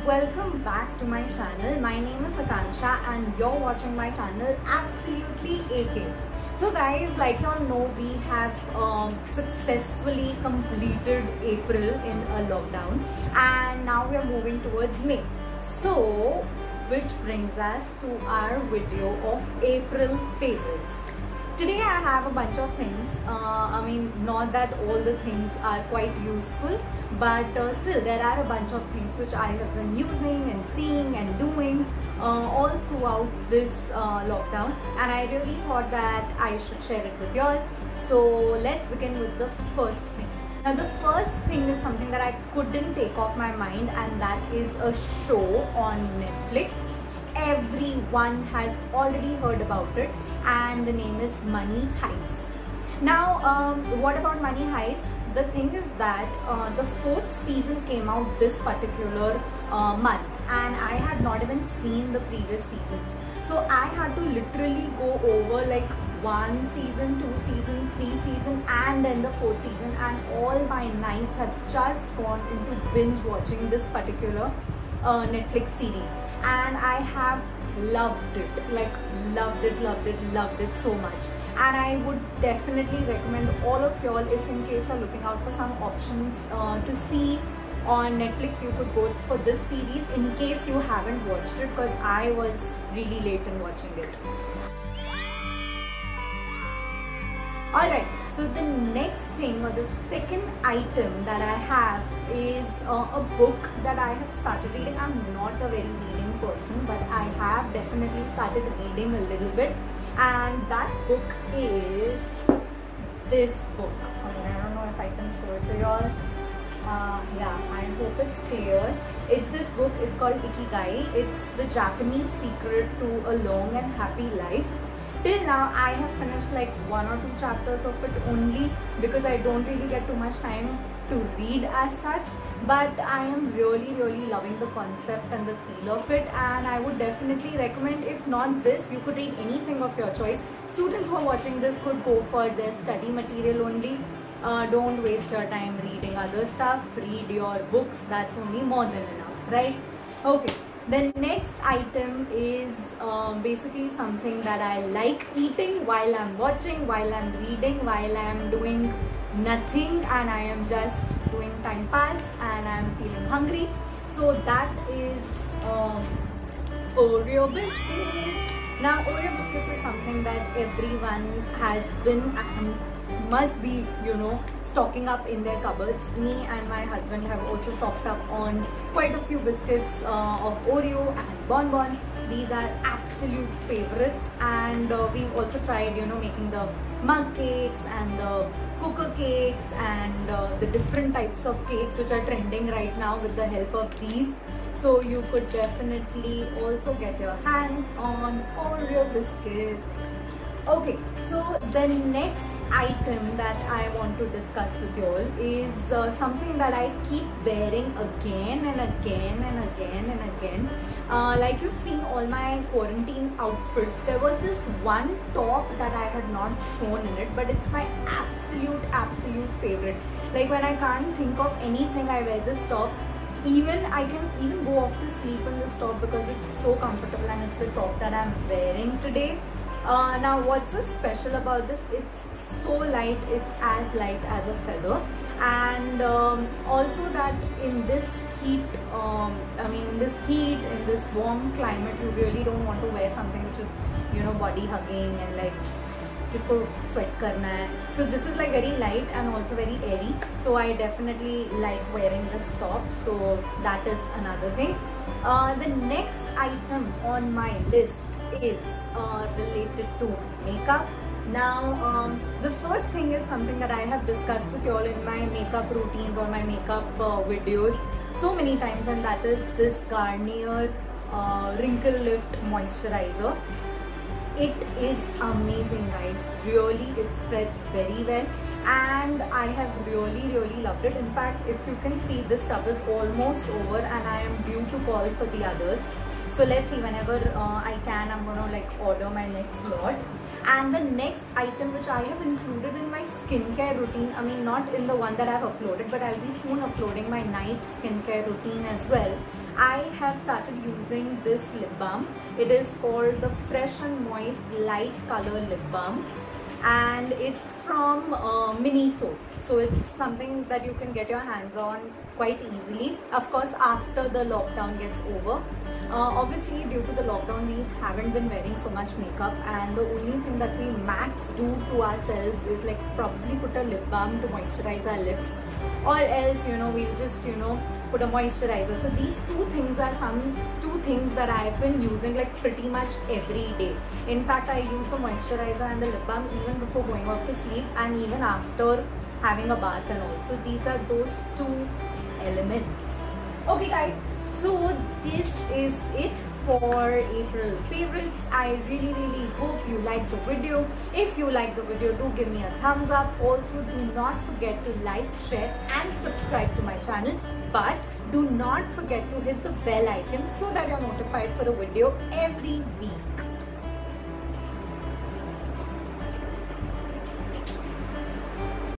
welcome back to my channel. My name is Akanksha and you're watching my channel Absolutely AK. So guys, like you all know, we have successfully completed April in a lockdown and now we are moving towards May. So, which brings us to our video of April favorites. Today I have a bunch of things. Not that all the things are quite useful, but still there are a bunch of things which I have been using and seeing and doing all throughout this lockdown, and I really thought that I should share it with you all. So let's begin with the first thing. Now the first thing is something that I couldn't take off my mind, and that is a show on Netflix. Everyone has already heard about it, and the name is Money Heist. Now, what about Money Heist? The thing is that the 4th season came out this particular month, and I had not even seen the previous seasons. So I had to literally go over like 1 season, 2 season, 3 season, and then the 4th season, and all my nights have just gone into binge watching this particular Netflix series, and I have loved it, like loved it so much. And I would definitely recommend all of y'all, if in case you're looking out for some options to see on Netflix, you could go for this series in case you haven't watched it, because I was really late in watching it. Alright, so the next thing, or the second item that I have is a book that I have started reading. I'm not a very reading person, but I have definitely started reading a little bit, and that book is this book. I don't know if I can show it to y'all. Yeah, I hope it's clear. It's this book. It's called Ikigai. It's the Japanese secret to a long and happy life. Till now, I have finished like 1 or 2 chapters of it only, because I don't really get too much time to read as such. But I am really loving the concept and the feel of it, and I would definitely recommend, if not this, you could read anything of your choice. Students who are watching this could go for their study material only. Don't waste your time reading other stuff. Read your books. That's only more than enough, right? Okay. The next item is basically something that I like eating while I'm watching, while I'm reading, while I'm doing nothing and I am just doing time pass and I'm feeling hungry. So that is Oreo biscuits. Now Oreo biscuits is something that everyone has been and must be, stocking up in their cupboards. Me and my husband have also stocked up on quite a few biscuits of Oreo and Bon Bon. These are absolute favorites, and we've also tried, making the mug cakes and the cooker cakes and the different types of cakes which are trending right now with the help of these. So you could definitely also get your hands on Oreo biscuits. Okay, so the next item that I want to discuss with you all is something that I keep wearing again and again and again and again. Like you've seen all my quarantine outfits, there was this one top that I had not shown in it, but it's my absolute favorite. Like when I can't think of anything, I wear this top. I can even go off to sleep in this top because it's so comfortable, and it's the top that I'm wearing today. Now what's so special about this? It's so light, it's as light as a feather, and also that in this heat, in this warm climate, you really don't want to wear something which is, body hugging and like kisko sweat karna hai. So this is like very light and also very airy, so I definitely like wearing this top. So that is another thing. The next item on my list is related to makeup. Now the first thing is something that I have discussed with you all in my makeup routines or my makeup videos so many times, and that is this Garnier Wrinkle Lift Moisturizer. It is amazing, guys. Really, it spreads very well, and I have really loved it. In fact, if you can see, this tub is almost over and I am due to call for the others. So let's see, whenever I can, I'm gonna like order my next lot. And the next item which I have included in my skincare routine, I mean not in the one that I've uploaded, but I'll be soon uploading my night skincare routine as well. I have started using this lip balm. It is called the Fresh and Moist Light Color Lip Balm, and it's from Miniso. So it's something that you can get your hands on quite easily, of course after the lockdown gets over. Obviously due to the lockdown we haven't been wearing so much makeup, and the only thing that we max do to ourselves is like probably put a lip balm to moisturize our lips, or else we'll just put a moisturizer. So these two things are two things that I've been using like pretty much every day. In fact, I use the moisturizer and the lip balm even before going off to sleep and even after having a bath and all. So these are those two elements. Okay guys, so this is it for April favorites. I really hope you like the video. If you like the video, do give me a thumbs up. Also do not forget to like, share and subscribe to my channel, but do not forget to hit the bell icon so that you're notified for a video every week.